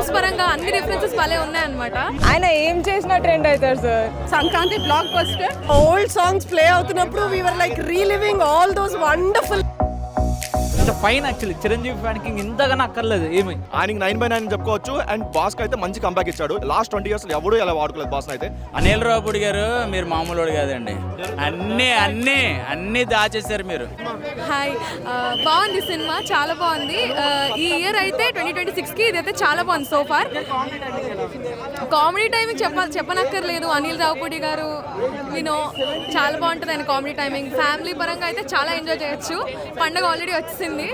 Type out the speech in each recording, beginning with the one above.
Memes పరంగా అన్ని references భలే ఉన్నాయన్నమాట. ఆయన ఏం చేసినా ట్రెండ్ అవుతారు sir. Sankranti blockbuster. Old songs play అవుతున్నప్పుడు we were like reliving all those wonderful. Fine actually Chiranjeevi ఫ్యాన్కి ఇంతగానే అక్కర్లేదు ఏమి. ఆయనకి 9/9 చెప్పుకోవచ్చు. అండ్ బాస్ అయితే మంచి కంబ్యాక్ ఇచ్చాడు. లాస్ట్ 20 years ఎవరు ఎలా వాడుకోలేదు బాస్ అయితే. అనిల్ రావుపూడి గారు మీరు మామూలు కాదండి, అన్నీ అన్నీ అన్నీ దాచేశారు మీరు. హాయ్, బాగుంది సినిమా, చాలా బాగుంది. ఈ ఇయర్ అయితే 2026కి ఇదైతే చాలా బాగుంది సో ఫార్. కామెడీ టైమింగ్ చెప్పనక్కర్లేదు. అనిల్ రావుపూడి గారు వినో చాలా బాగుంటుంది ఆయన కామెడీ టైమింగ్. ఫ్యామిలీ పరంగా అయితే చాలా ఎంజాయ్ చేయొచ్చు. పండగ ఆల్రెడీ వచ్చింది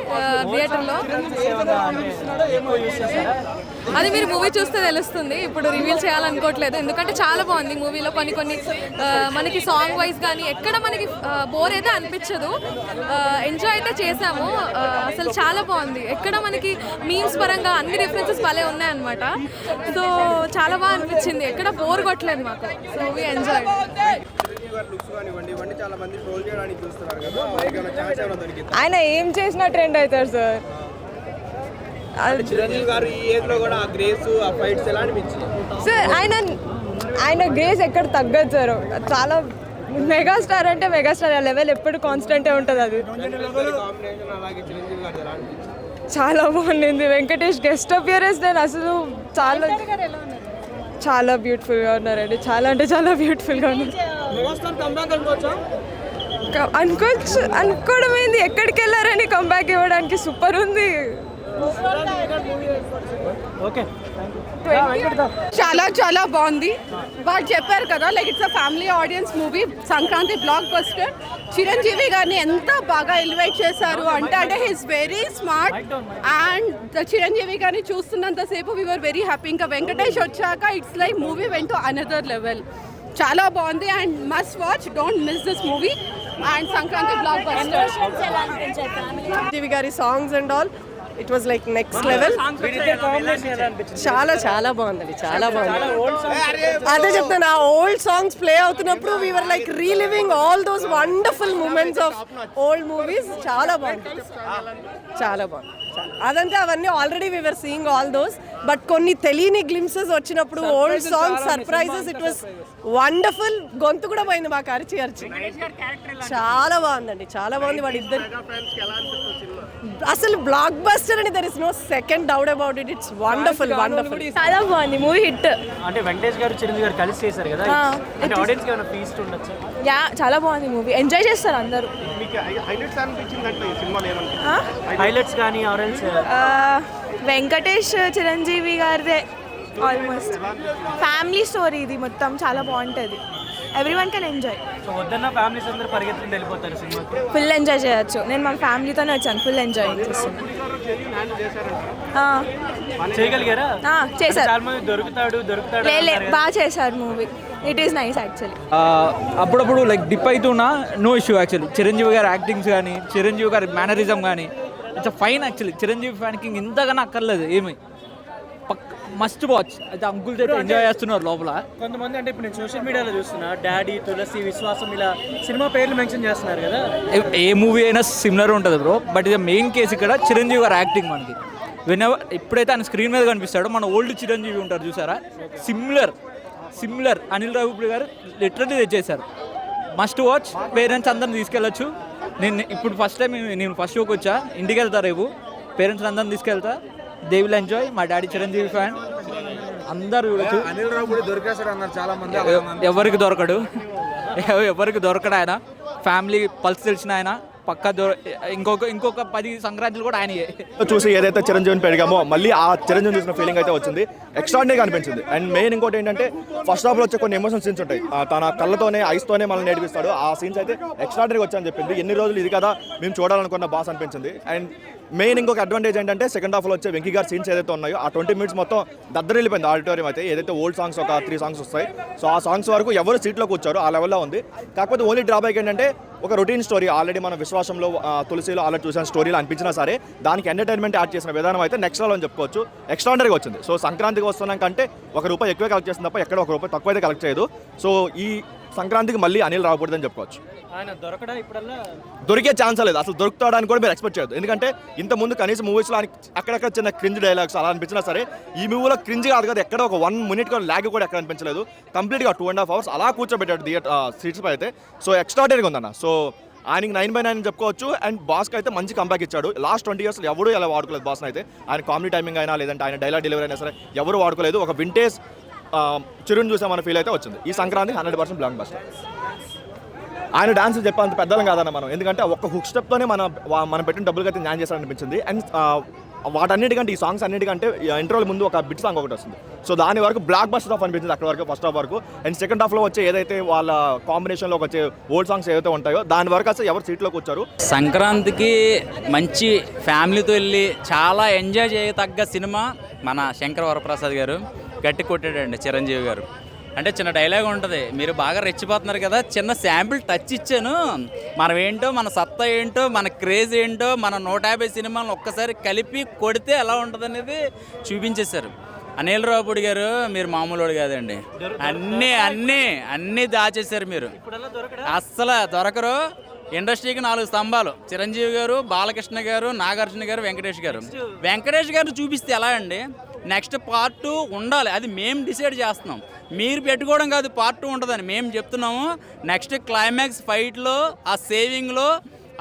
థియేటర్లో. అది మీరు మూవీ చూస్తే తెలుస్తుంది. ఇప్పుడు రివీల్ చేయాలనుకోవట్లేదు ఎందుకంటే చాలా బాగుంది. మూవీలో కొన్ని మనకి సాంగ్ వైజ్ కానీ ఎక్కడ మనకి బోర్ అయితే అనిపించదు. ఎంజాయ్ అయితే చేసాము. అసలు చాలా బాగుంది. ఎక్కడ మనకి మీమ్స్ పరంగా అన్ని రిఫరెన్సెస్ భలే ఉన్నాయన్నమాట. సో చాలా బాగా అనిపించింది. ఎక్కడ బోర్ కొట్టలేదు మాకు. So we enjoy. ఆయన ఏం చేసినా ట్రెండ్ అవుతారు సార్. చిరంజీవి గారు ఈ ఏజ్ లో కూడా ఆ గ్రేస్ ఆ ఫైట్స్ ఎలా అనిపించింది సార్? ఆయన గ్రేస్ ఎక్కడ తగ్గదు సార్. చాలా మెగాస్టార్ అంటే మెగాస్టార్ లెవెల్ ఎప్పుడు కాన్స్టెంటే ఉంటుంది. అది కాంబినేషన్ అలాగే చిరంజీవి గారు ఎలా అనిపించింది? చాలా బాగుండింది. వెంకటేష్ గెస్ట్ అపియరెన్స్ నేను అసలు చాలా బ్యూటిఫుల్గా ఉన్నారండి. చాలా అంటే చాలా బ్యూటిఫుల్గా ఉన్నారు. మెగాస్టార్ కంబ్యాక్ అనుకోవచ్చా? అనుకోవడం ఏంది, ఎక్కడికి వెళ్ళారని కంబ్యాక్ ఇవ్వడానికి సూపర్ ఉంది. చాలా చాలా బాగుంది. వాళ్ళు చెప్పారు కదా like it's a family audience movie. Sankranti blockbuster. Chiranjeevi గారిని ఎంత బాగా ఎలివేట్ చేశారు అంటే he's very smart. And Chiranjeevi గారిని చూస్తున్నంతసేపు వీ వర్ వెరీ హ్యాపీ. ఇంకా వెంకటేష్ వచ్చాక it's like movie went to another level. చాలా బాగుంది and must watch, don't miss this movie. And Sankranti blockbuster. Chiranjeevi గారి songs and all it was like next level. చాలా చాలా బాగుందండి. చాలా బాగుంది. అదే చెప్తాను, ఆ ఓల్డ్ సాంగ్స్ ప్లే అవుతున్నప్పుడు we were like reliving all those wonderful moments of old movies. చాలా బాగుంది. చాలా బాగుంది. అదంటే అవన్నీ already we were seeing all those. But కొన్ని తెలియని గ్లిమ్సెస్ వచ్చినప్పుడు old songs surprises it was wonderful. గొంతు కూడా పోయింది మాకు అరిచి. చాలా బాగుందండి. చాలా బాగుంది. వాడిద్దరు అసలు బ్లాక్ బస్టర్ అని there is no second doubt about it. It's wonderful. చాలా బాగుంది మూవీ. హిట్. అంటే వెంకటేష్ గారు చిరంజీవి గారు కలిసి చేశారు కదా, అంటే ఆడియన్స్ కి ఏమైనా ఫీస్ట్ ఉండొచ్చు? యా, చాలా బాగుంది మూవీ. ఎంజాయ్ చేస్తారు అందరూ. మీకు హైలైట్స్ అనిపించింది అంటే ఈ సినిమాలో ఏమన్నా హైలైట్స్ కానీ ఆరెంజ్ వెంకటేష్ చిరంజీవి గారిదే ఆల్మోస్ట్ ఫ్యామిలీ స్టోరీ. ఇది మొత్తం చాలా బాగుంటుంది. Everyone can enjoy. సో వద్దన్న ఫ్యామిలీస్ అందరూ పరిగెత్తుకుని వెళ్ళిపోతారు సినిమాకి. ఫుల్ ఎంజాయ్ చేయొచ్చు. నేను మా ఫ్యామిలీతోనే వచ్చాను. ఫుల్ ఎంజాయ్ చేస్తున్నాను. చేయగలిగారా? చేశారు. చాలా మంది దొరుకుతాడు బాగా చేశారు movie. It is nice actually. అప్పుడప్పుడు లైక్ డిప్ అవుతున్నా నో ఇష్యూ యాక్చువల్లీ. చిరంజీవి గారి యాక్టింగ్స్ కానీ చిరంజీవి గారి మేనరిజం కానీ ఇట్స్ ఫైన్ యాక్చువల్లీ. చిరంజీవి ఫ్యాన్కి ఇంతగానే అక్కర్లేదు ఏమి. Must watch. అయితే అంకుల్స్ అయితే ఎంజాయ్ చేస్తున్నారు లోపల. కొంతమంది అంటే ఇప్పుడు నేను సోషల్ మీడియాలో చూస్తున్నా డాడీ, తులసి, విశ్వాసం ఇలా సినిమా పేర్లు మెన్షన్ చేస్తున్నారు కదా. ఏ మూవీ అయినా సిమిలర్ ఉంటుంది బ్రో. బట్ ఇది మెయిన్ కేసు ఇక్కడ చిరంజీవి గారి యాక్టింగ్ మనకి ఎప్పుడైతే ఆయన స్క్రీన్ మీద కనిపిస్తాడో మన ఓల్డ్ చిరంజీవి ఉంటారు చూసారా, సిమిలర్ అనిల్ రావుపూడి గారు లిటరల్లీ తెచ్చేశారు. Must watch. పేరెంట్స్ అందరిని తీసుకెళ్ళచ్చు. నేను ఇప్పుడు నేను ఫస్ట్ షోకి వచ్చా. ఇంటికి వెళ్తా రేపు. పేరెంట్స్ అందరిని తీసుకెళ్తా. They will enjoy. మా డాడీ చిరంజీవి ఫ్యాన్. అందరూ చూడొచ్చు. అనిల్ రావుపూడి దొరికేశాడు అన్నారు చాలా మంది. ఎవరికి దొరకడు ఆయన. ఫ్యామిలీ పల్స్ తెలిసిన ఆయన. పక్క ఇంకొక 10 సంక్రాంతులు కూడా ఆయనయే. చూసి ఏదైతే చిరంజీవిని పెరిగామో మళ్ళీ ఆ చిరంజీవి చూసిన ఫీలింగ్ అయితే వచ్చింది. ఎక్స్ట్రాడినరీగా అనిపించింది. అండ్ మెయిన్ ఇంకోటి ఏంటంటే ఫస్ట్ హాఫ్లో వచ్చే కొన్ని ఎమోషన్ సీన్స్ ఉంటాయి. తన కళ్ళతోనే ఐస్తోనే మనల్ని నేర్పిస్తాడు. ఆ సీన్స్ అయితే ఎక్స్ట్రాడినరీగా వచ్చాయని చెప్పింది. ఎన్ని రోజులు ఇది కదా మేము చూడాలనుకున్న బాస్ అనిపించింది. అండ్ మెయిన్ ఇంకొక అడ్వాంటేజ్ ఏంటంటే సెకండ్ హాఫ్లో వచ్చే వెంకీ గారి సీన్స్ ఏదైతే ఉన్నాయో ఆ 20 minutes మొత్తం దద్దరిల్లిపోయింది ఆడిటోరియం అయితే. ఏదైతే ఓల్డ్ సాంగ్స్ ఒక 3 songs వస్తాయి. సో ఆ సాంగ్స్ వరకు ఎవరు సీట్లో కూర్చారో ఆ లెవెల్లో ఉంది. కాకపోతే ఓన్లీ డ్రాబ్యాక్ ఏంటంటే ఒక రొటీన్ స్టోరీ. ఆల్రెడీ మన విశ్వాసంలో తులసిలో ఆల్రెడీ చూసిన స్టోరీలో అనిపించినా సరే దానికి ఎంటర్టైన్మెంట్ యాడ్ చేసిన విధానం అయితే నెక్స్ట్ లెవెల్ అని చెప్పుకోవచ్చు. ఎక్స్ట్రాడినరీగా వచ్చింది. సో సంక్రాంతికి వస్తున్నాం కంటే ₹1 ఎక్కువ కలెక్ట్ చేస్తుంది తప్ప ఎక్కడ ₹1 తక్కువ అయితే కలెక్ట్ చేయదు. సో ఈ సంక్రాంతికి మళ్ళీ అనిల్ రాకూడదు అని చెప్పుకోవచ్చు. ఆయన దొరకడా ఇప్పుడల్లా దొరికే ఛాన్స్ లేదు, అసలు దొరుకుతాడని కూడా మీరు ఎక్స్పెక్ట్ చేయొద్దు. ఎందుకంటే ఇంతకుముందు కనీసం మూవీస్లో అక్కడక్కడ చిన్న క్రింజ్ డైలాగ్స్ అలా అనిపించినా సరే ఈ మూవీలో క్రింజ్ కాదు కదా, ఎక్కడ ఒక 1 minute కూడా ల్యాగ్ కూడా ఎక్కడ అనిపించలేదు. కంప్లీట్గా 2.5 hours అలా కూర్చోబెట్టాడు సీట్స్ పై అయితే. సో ఎక్స్ట్రాడనరీగా ఉందన్న. సో ఆయనకి 9/9 చెప్పుకోవచ్చు. అండ్ బాస్కి అయితే మంచి కంబ్యాక్ ఇచ్చాడు. లాస్ట్ 20 years ఎవరు ఎలా వాడుకోలేదు బాస్ని అయితే. ఆయన కామెడీ టైమింగ్ అయినా లేదంటే ఆయన డైలాగ్ డెలివరీ అయినా సరే ఎవరు వాడుకోలేదు. ఒక వింటేజ్ చిరుని చూసామన్న ఫీల్ అయితే వచ్చింది. ఈ సంక్రాంతి 100% బ్లాక్ బస్టర్. ఆయన డాన్స్ చెప్పేంత పెద్దలం కాదన్న మనం, ఎందుకంటే ఒక్క హుక్ స్టెప్తోనే మనం పెట్టిన డబ్బులకి అయితే న్యాయం చేస్తారనిపించింది. అండ్ వాటన్నిటికంటే ఈ సాంగ్స్ అన్నిటికంటే ఇంట్రోల ముందు ఒక బిట్ సాంగ్ ఒకటి వస్తుంది. సో దాని వరకు బ్లాక్ బస్టర్ ఆఫ్ అనిపించింది అక్కడ వరకు, ఫస్ట్ హాఫ్ వరకు. అండ్ సెకండ్ హాఫ్లో వచ్చే ఏదైతే వాళ్ళ కాంబినేషన్లో వచ్చే ఓల్డ్ సాంగ్స్ ఏదైతే ఉంటాయో దాని వరకు అసలు ఎవరు సీట్లోకి వచ్చారు. సంక్రాంతికి మంచి ఫ్యామిలీతో వెళ్ళి చాలా ఎంజాయ్ చేయతగ్గ సినిమా మన శంకర్ వరప్రసాద్ గారు గట్టి కొట్టాడండి. చిరంజీవి గారు అంటే చిన్న డైలాగ్ ఉంటుంది, మీరు బాగా రెచ్చిపోతున్నారు కదా, చిన్న శాంపిల్ టచ్ ఇచ్చాను, మనం ఏంటో మన సత్తా ఏంటో మన క్రేజ్ ఏంటో మన 150 సినిమాలను ఒక్కసారి కలిపి కొడితే ఎలా ఉంటుంది అనేది చూపించేశారు. అనిల్ రావుపూడి గారు మీరు మామూలు కాదండి, అన్నీ దాచేశారు మీరు, అస్సలు దొరకరు. ఇండస్ట్రీకి 4 స్తంభాలు చిరంజీవి గారు, బాలకృష్ణ గారు, నాగార్జున గారు, వెంకటేష్ గారు చూపిస్తే ఎలా అండి. నెక్స్ట్ పార్ట్ 2 ఉండాలి, అది మేము డిసైడ్ చేస్తున్నాం, మీరు పెట్టుకోవడం కాదు. పార్ట్ 2 ఉంటుందని మేము చెప్తున్నాము. నెక్స్ట్ క్లైమాక్స్ ఫైట్లో ఆ సేవింగ్లో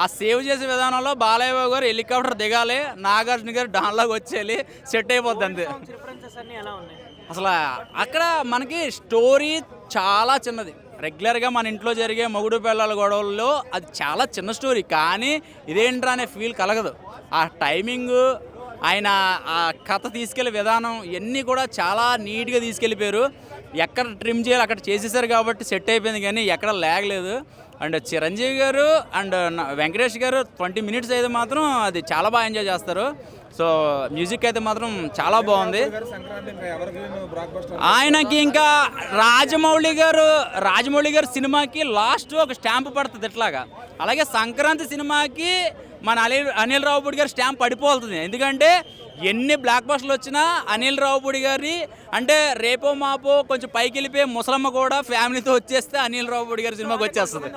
ఆ సేవ్ చేసే విధానంలో బాలయ్య బాబు గారు హెలికాప్టర్ దిగాలి, నాగార్జున గారు డాన్లాగా వచ్చేయాలి, సెట్ అయిపోద్ది అంతే. అసలు అక్కడ మనకి స్టోరీ చాలా చిన్నది. రెగ్యులర్గా మన ఇంట్లో జరిగే మొగుడు పిల్లల గొడవల్లో అది చాలా చిన్న స్టోరీ, కానీ ఇదేంట్రా అనే ఫీల్ కలగదు. ఆ టైమింగు, ఆయన ఆ కథ తీసుకెళ్లే విధానం ఇవన్నీ కూడా చాలా నీట్గా తీసుకెళ్ళిపోయారు. ఎక్కడ ట్రిమ్ చేయాలి అక్కడ చేసేసారు కాబట్టి సెట్ అయిపోయింది, కానీ ఎక్కడ లేగలేదు. అండ్ చిరంజీవి గారు అండ్ వెంకటేష్ గారు 20 minutes అయితే మాత్రం అది చాలా బాగా ఎంజాయ్ చేస్తారు. సో మ్యూజిక్ అయితే మాత్రం చాలా బాగుంది. ఆయనకి ఇంకా రాజమౌళి గారు సినిమాకి లాస్ట్ ఒక స్టాంప్ పడుతుంది ఇట్లాగా, అలాగే సంక్రాంతి సినిమాకి మన అనిల్ రావుపూడి గారి స్టాంప్ పడిపోతుంది. ఎందుకంటే ఎన్ని బ్లాక్ బస్టర్లు వచ్చినా అనిల్ రావుపూడి గారి అంటే రేపో మాపో కొంచెం పైకి వెళ్ళిపోయి ముసలమ్మ కూడా ఫ్యామిలీతో వచ్చేస్తే అనిల్ రావుపూడి గారి సినిమాకి వచ్చేస్తుంది.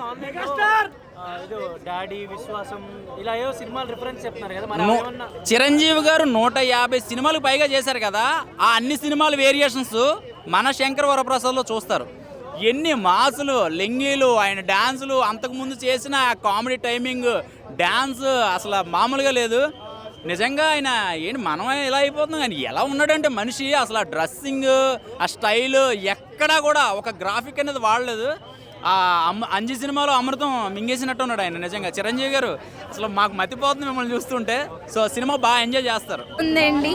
చిరంజీవి గారు 150 సినిమాలకు పైగా చేశారు కదా, ఆ అన్ని సినిమాల వేరియేషన్స్ మన శంకర్ వరప్రసాద్లో చూస్తారు. ఎన్ని మాసులు, లెంగీలు, ఆయన డ్యాన్సులు, అంతకుముందు చేసిన కామెడీ టైమింగ్, డ్యాన్స్ అసలు మామూలుగా లేదు. నిజంగా ఆయన ఏంటి మనం ఇలా అయిపోతున్నాం, కానీ ఎలా ఉన్నాడంటే మనిషి అసలు ఆ డ్రెస్సింగ్, ఆ స్టైల్ ఎక్కడా కూడా ఒక గ్రాఫిక్ అనేది వాడలేదు. ఆ అంజి సినిమాలో అమృతం మింగేసినట్టు ఉన్నాడు ఆయన. నిజంగా చిరంజీవి గారు అసలు మాకు మతిపోతుంది మిమ్మల్ని చూస్తుంటే. సో సినిమా బాగా ఎంజాయ్ చేస్తారు. ఉందండి,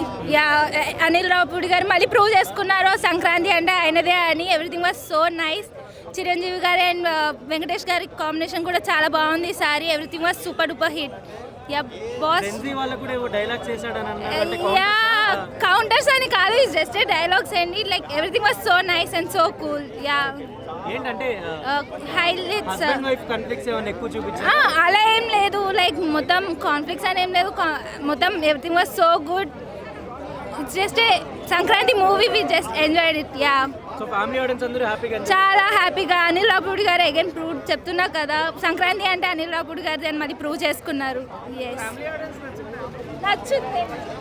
అనిల్ రావుపూడి గారు మళ్ళీ ప్రూవ్ చేసుకున్నారు సంక్రాంతి అంటే ఆయనదే అని. Everything was so nice. Chiranjeevi గారు అండ్ వెంకటేష్ గారి కాంబినేషన్ కూడా చాలా బాగుంది ఈసారి. Everything was super duper hit. Counters అని కాదు, జస్ట్ డైలాగ్స్ అండి. Like everything was so nice and so cool. Highlights అలా ఏం లేదు, లైక్ మొత్తం కాన్ఫ్లిక్ట్స్ అని ఏం లేదు, మొత్తం everything was so good. It's just a Sankranti movie, we just enjoyed it. చాలా హ్యాపీగా. అనిల్ రావుపూడి గారు అగైన్ ప్రూవ్ చెప్తున్నా కదా, సంక్రాంతి అంటే అనిల్ రావుపూడి గారు అని మళ్ళీ ప్రూవ్ చేసుకున్నారు. నచ్చుంది.